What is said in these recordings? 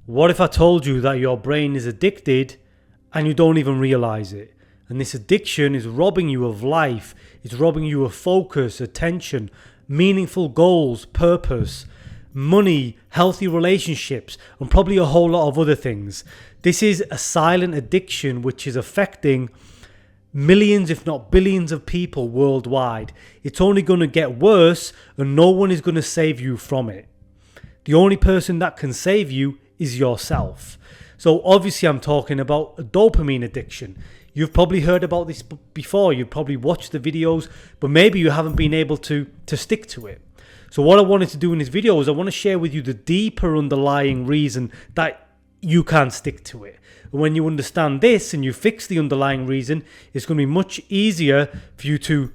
What if I told you that your brain is addicted and you don't even realize it? And this addiction is robbing you of life. It's robbing you of focus, attention, meaningful goals, purpose, money, healthy relationships, and probably a whole lot of other things. This is a silent addiction which is affecting millions, if not billions of people worldwide. It's only going to get worse and no one is going to save you from it. The only person that can save you is yourself. So obviously I'm talking about a dopamine addiction. You've probably heard about this before. You've probably watched the videos, but maybe you haven't been able to stick to it. So what I wanted to do in this video is I want to share with you the deeper underlying reason that you can't stick to it. And when you understand this and you fix the underlying reason, it's going to be much easier for you to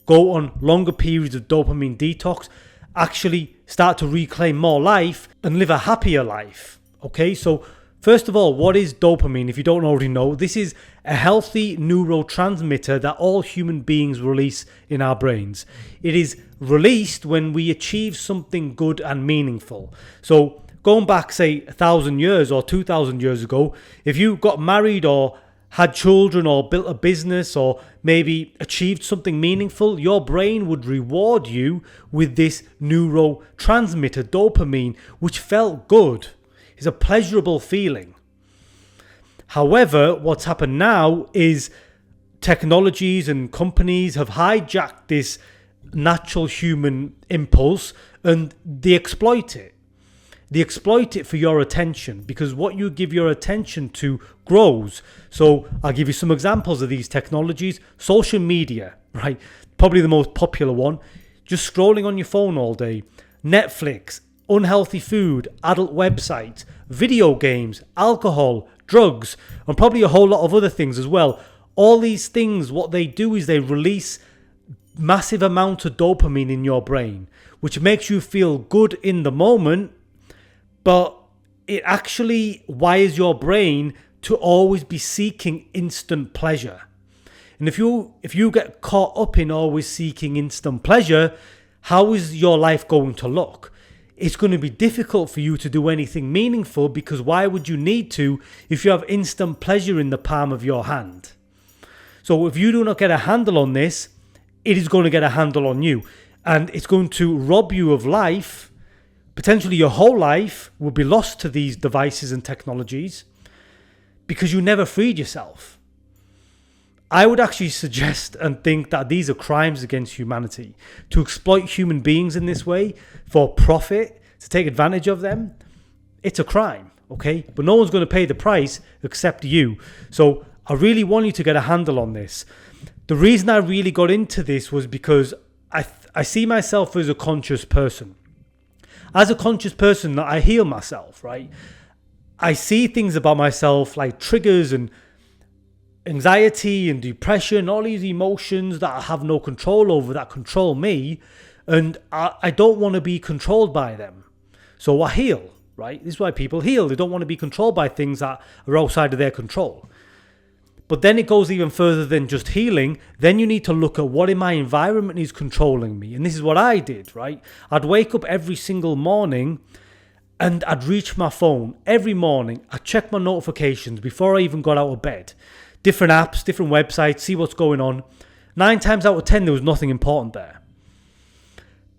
go on longer periods of dopamine detox, actually start to reclaim more life and live a happier life. Okay, so first of all, what is dopamine? If you don't already know, this is a healthy neurotransmitter that all human beings release in our brains. It is released when we achieve something good and meaningful. So going back, say, 1,000 years or 2,000 years ago, if you got married or had children or built a business or maybe achieved something meaningful, your brain would reward you with this neurotransmitter, dopamine, which felt good. It's a pleasurable feeling. However, what's happened now is technologies and companies have hijacked this natural human impulse and they exploit it. They exploit it for your attention because what you give your attention to grows. So I'll give you some examples of these technologies. Social media, right? Probably the most popular one. Just scrolling on your phone all day. Netflix, unhealthy food, adult websites, video games, alcohol, drugs, and probably a whole lot of other things as well. All these things, what they do is they release massive amounts of dopamine in your brain, which makes you feel good in the moment, but it actually wires your brain to always be seeking instant pleasure. And if you get caught up in always seeking instant pleasure, how is your life going to look? It's going to be difficult for you to do anything meaningful because why would you need to if you have instant pleasure in the palm of your hand? So if you do not get a handle on this, it is going to get a handle on you and it's going to rob you of life. Potentially your whole life will be lost to these devices and technologies because you never freed yourself. I would actually suggest and think that these are crimes against humanity. To exploit human beings in this way for profit, to take advantage of them, it's a crime, okay? But no one's going to pay the price except you. So I really want you to get a handle on this. The reason I really got into this was because I see myself as a conscious person. As a conscious person, I heal myself, right? I see things about myself like triggers and anxiety and depression, all these emotions that I have no control over, that control me, and I don't want to be controlled by them. So I heal, right? This is why people heal. They don't want to be controlled by things that are outside of their control. But then it goes even further than just healing. Then you need to look at what in my environment is controlling me. And this is what I did, right? I'd wake up every single morning and I'd reach my phone every morning. I'd check my notifications before I even got out of bed. Different apps, different websites, see what's going on. 9 times out of 10, there was nothing important there.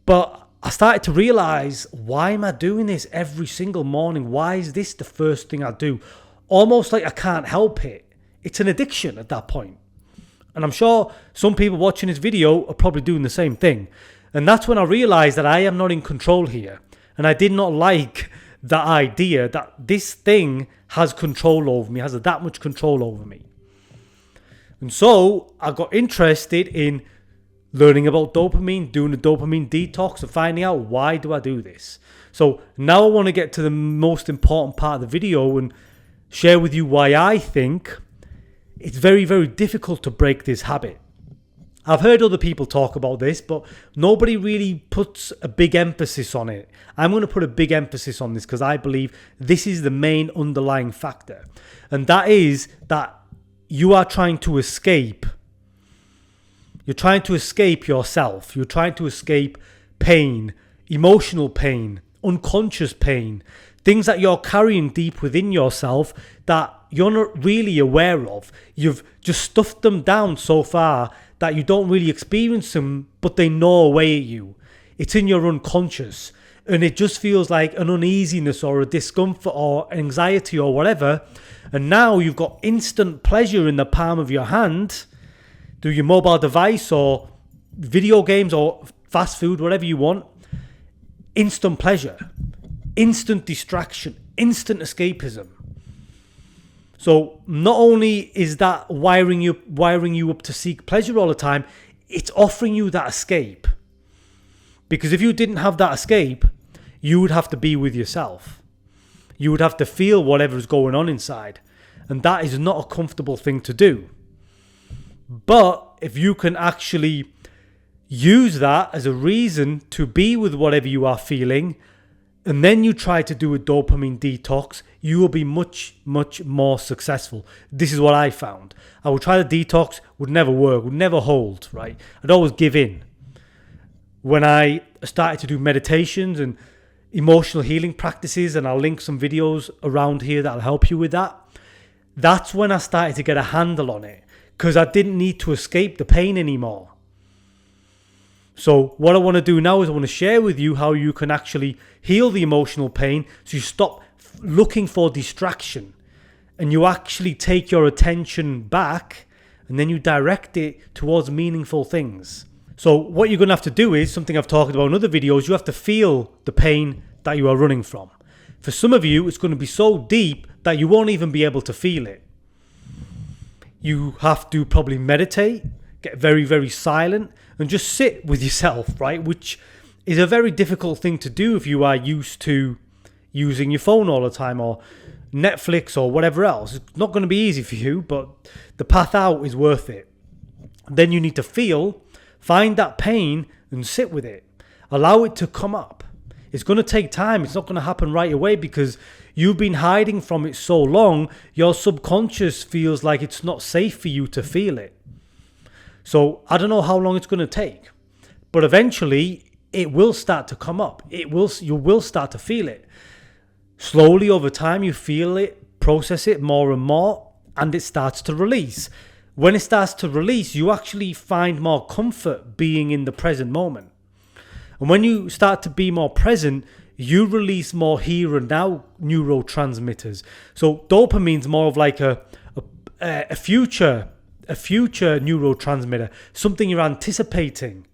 But I started to realize, why am I doing this every single morning? Why is this the first thing I do? Almost like I can't help it. It's an addiction at that point. And I'm sure some people watching this video are probably doing the same thing. And that's when I realized that I am not in control here. And I did not like the idea that this thing has control over me, has that much control over me. And so I got interested in learning about dopamine, doing a dopamine detox and finding out, why do I do this? So now I want to get to the most important part of the video and share with you why I think it's very, very difficult to break this habit. I've heard other people talk about this, but nobody really puts a big emphasis on it. I'm going to put a big emphasis on this because I believe this is the main underlying factor. And that is that you are trying to escape. You're trying to escape yourself. You're trying to escape pain, emotional pain, unconscious pain, things that you're carrying deep within yourself that you're not really aware of. You've just stuffed them down so far that you don't really experience them, but they gnaw away at you. It's in your unconscious, and it just feels like an uneasiness or a discomfort or anxiety or whatever. And now you've got instant pleasure in the palm of your hand through your mobile device or video games or fast food, whatever you want. Instant pleasure, instant distraction, instant escapism. So not only is that wiring you up to seek pleasure all the time, it's offering you that escape. Because if you didn't have that escape, you would have to be with yourself. You would have to feel whatever's going on inside. And that is not a comfortable thing to do. But if you can actually use that as a reason to be with whatever you are feeling, and then you try to do a dopamine detox, you will be much, much more successful. This is what I found. I would try the detox, would never work, would never hold, right? I'd always give in. When I started to do meditations and emotional healing practices, and I'll link some videos around here that'll help you with that, that's when I started to get a handle on it, because I didn't need to escape the pain anymore. So what I want to do now is I want to share with you how you can actually heal the emotional pain, so you stop looking for distraction and you actually take your attention back, and then you direct it towards meaningful things. So what you're going to have to do is something I've talked about in other videos. You have to feel the pain that you are running from. For some of you, it's going to be so deep that you won't even be able to feel it. You have to probably meditate, get very, very silent, and just sit with yourself, right? Which is a very difficult thing to do if you are used to using your phone all the time or Netflix or whatever else. It's not going to be easy for you, but the path out is worth it. Then you need to find that pain and sit with it. Allow it to come up. It's going to take time. It's not going to happen right away because you've been hiding from it so long, your subconscious feels like it's not safe for you to feel it. So I don't know how long it's going to take, but eventually it will start to come up. You will start to feel it. Slowly over time, you feel it, process it more and more, and it starts to release. When it starts to release, you actually find more comfort being in the present moment. And when you start to be more present, you release more here and now neurotransmitters. So dopamine's more of like a future neurotransmitter, something you're anticipating,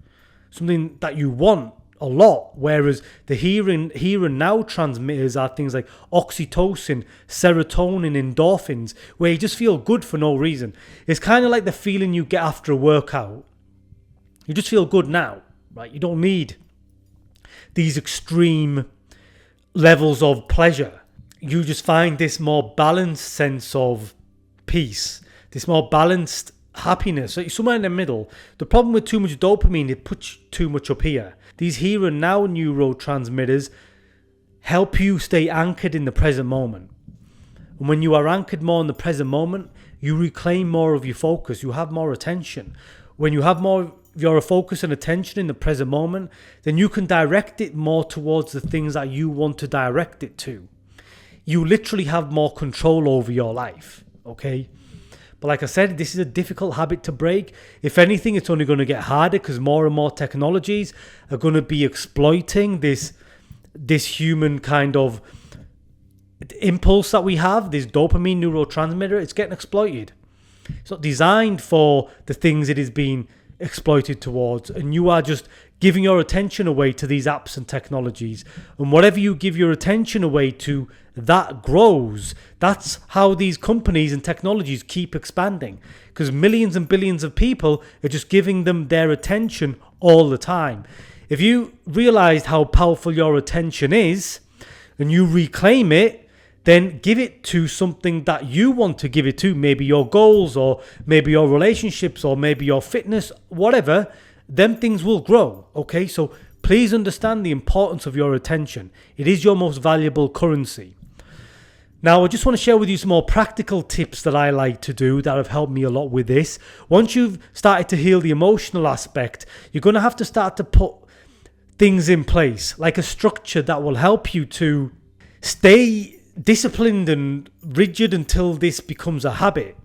something that you want a lot. Whereas the here and now transmitters are things like oxytocin, serotonin, endorphins, where you just feel good for no reason. It's kind of like the feeling you get after a workout. You just feel good now, right? You don't need these extreme levels of pleasure. You just find this more balanced sense of peace, this more balanced happiness. So you're somewhere in the middle. The problem with too much dopamine, it puts too much up here. These here and now neurotransmitters help you stay anchored in the present moment. And when you are anchored more in the present moment, you reclaim more of your focus. You have more attention. When you have more of your focus and attention in the present moment, then you can direct it more towards the things that you want to direct it to. You literally have more control over your life, okay? But like I said, this is a difficult habit to break. If anything, it's only going to get harder because more and more technologies are going to be exploiting this human kind of impulse that we have, this dopamine neurotransmitter. It's getting exploited. It's not designed for the things it is being exploited towards, and you are just giving your attention away to these apps and technologies, and whatever you give your attention away to, that grows. That's how these companies and technologies keep expanding, because millions and billions of people are just giving them their attention all the time. If you realized how powerful your attention is and you reclaim it, then give it to something that you want to give it to, maybe your goals or maybe your relationships or maybe your fitness, whatever. Them things will grow, okay? So please understand the importance of your attention. It is your most valuable currency. Now, I just want to share with you some more practical tips that I like to do that have helped me a lot with this. Once you've started to heal the emotional aspect, you're going to have to start to put things in place, like a structure that will help you to stay disciplined and rigid until this becomes a habit.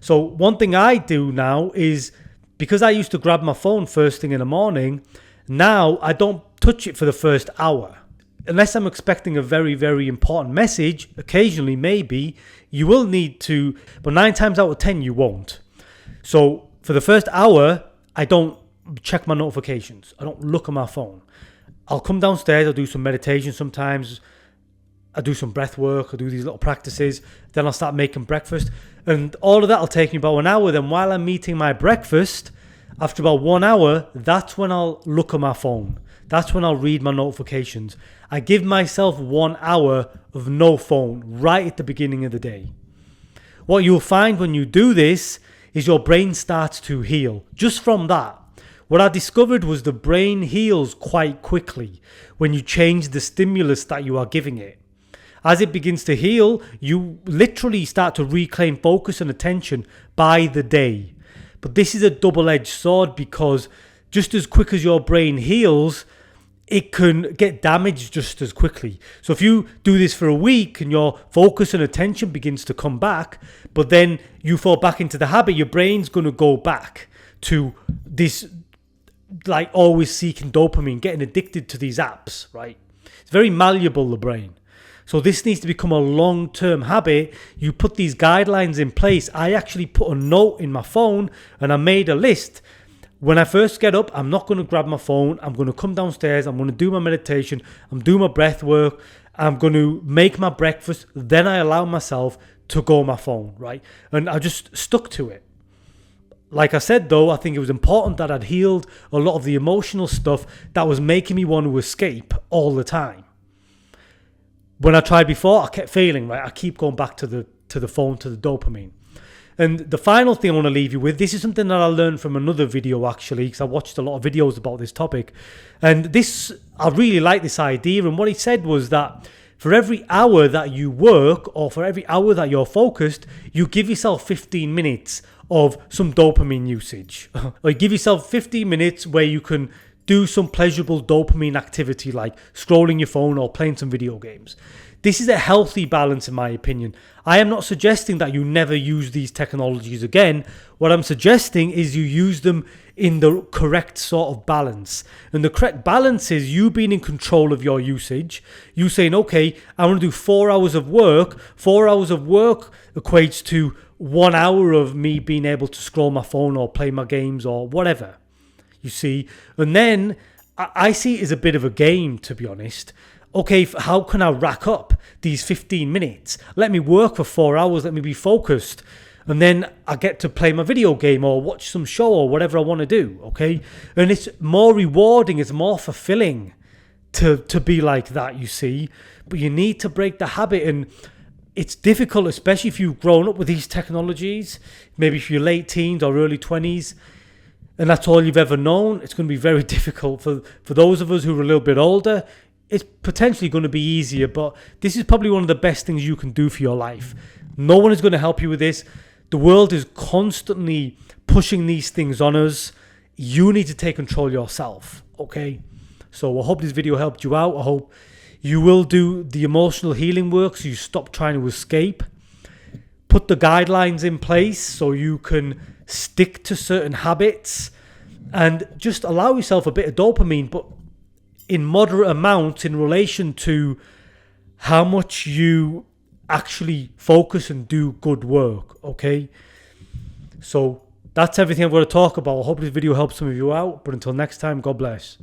So one thing I do now is, because I used to grab my phone first thing in the morning, now I don't touch it for the first hour. Unless I'm expecting a very, very important message, occasionally maybe, you will need to, but 9 times out of 10 you won't. So for the first hour, I don't check my notifications. I don't look at my phone. I'll come downstairs, I'll do some meditation sometimes, I do some breath work, I do these little practices, then I'll start making breakfast. And all of that will take me about an hour. Then while I'm eating my breakfast, after about 1 hour, that's when I'll look at my phone. That's when I'll read my notifications. I give myself 1 hour of no phone right at the beginning of the day. What you'll find when you do this is your brain starts to heal. Just from that. What I discovered was the brain heals quite quickly when you change the stimulus that you are giving it. As it begins to heal, you literally start to reclaim focus and attention by the day. But this is a double-edged sword, because just as quick as your brain heals, it can get damaged just as quickly. So if you do this for a week and your focus and attention begins to come back, but then you fall back into the habit, your brain's going to go back to this, like, always seeking dopamine, getting addicted to these apps, right? It's very malleable, the brain. So this needs to become a long-term habit. You put these guidelines in place. I actually put a note in my phone and I made a list. When I first get up, I'm not going to grab my phone. I'm going to come downstairs. I'm going to do my meditation. I'm doing my breath work. I'm going to make my breakfast. Then I allow myself to go on my phone, right? And I just stuck to it. Like I said, though, I think it was important that I'd healed a lot of the emotional stuff that was making me want to escape all the time. When I tried before, I kept failing, right? I keep going back to the phone, to the dopamine. And the final thing I want to leave you with, this is something that I learned from another video, actually, because I watched a lot of videos about this topic. And this, I really like this idea. And what he said was that for every hour that you work, or for every hour that you're focused, you give yourself 15 minutes of some dopamine usage. Or you give yourself 15 minutes where you can do some pleasurable dopamine activity, like scrolling your phone or playing some video games. This is a healthy balance, in my opinion. I am not suggesting that you never use these technologies again. What I'm suggesting is you use them in the correct sort of balance. And the correct balance is you being in control of your usage. You saying, okay, I want to do 4 hours of work. 4 hours of work equates to 1 hour of me being able to scroll my phone or play my games or whatever. You see, and then I see it as a bit of a game, to be honest. Okay, how can I rack up these 15 minutes? Let me work for 4 hours, let me be focused, and then I get to play my video game or watch some show or whatever I want to do, okay? And it's more rewarding, it's more fulfilling to be like that, you see. But you need to break the habit, and it's difficult, especially if you've grown up with these technologies, maybe if you're late teens or early 20s, and that's all you've ever known. It's going to be very difficult. For those of us who are a little bit older, it's potentially going to be easier, but this is probably one of the best things you can do for your life. No one is going to help you with this. The world is constantly pushing these things on us. You need to take control yourself, okay? So I hope this video helped you out. I hope you will do the emotional healing work so you stop trying to escape. Put the guidelines in place so you can stick to certain habits, and just allow yourself a bit of dopamine, but in moderate amounts in relation to how much you actually focus and do good work, okay? So that's everything I'm going to talk about. I hope this video helps some of you out, but until next time, God bless.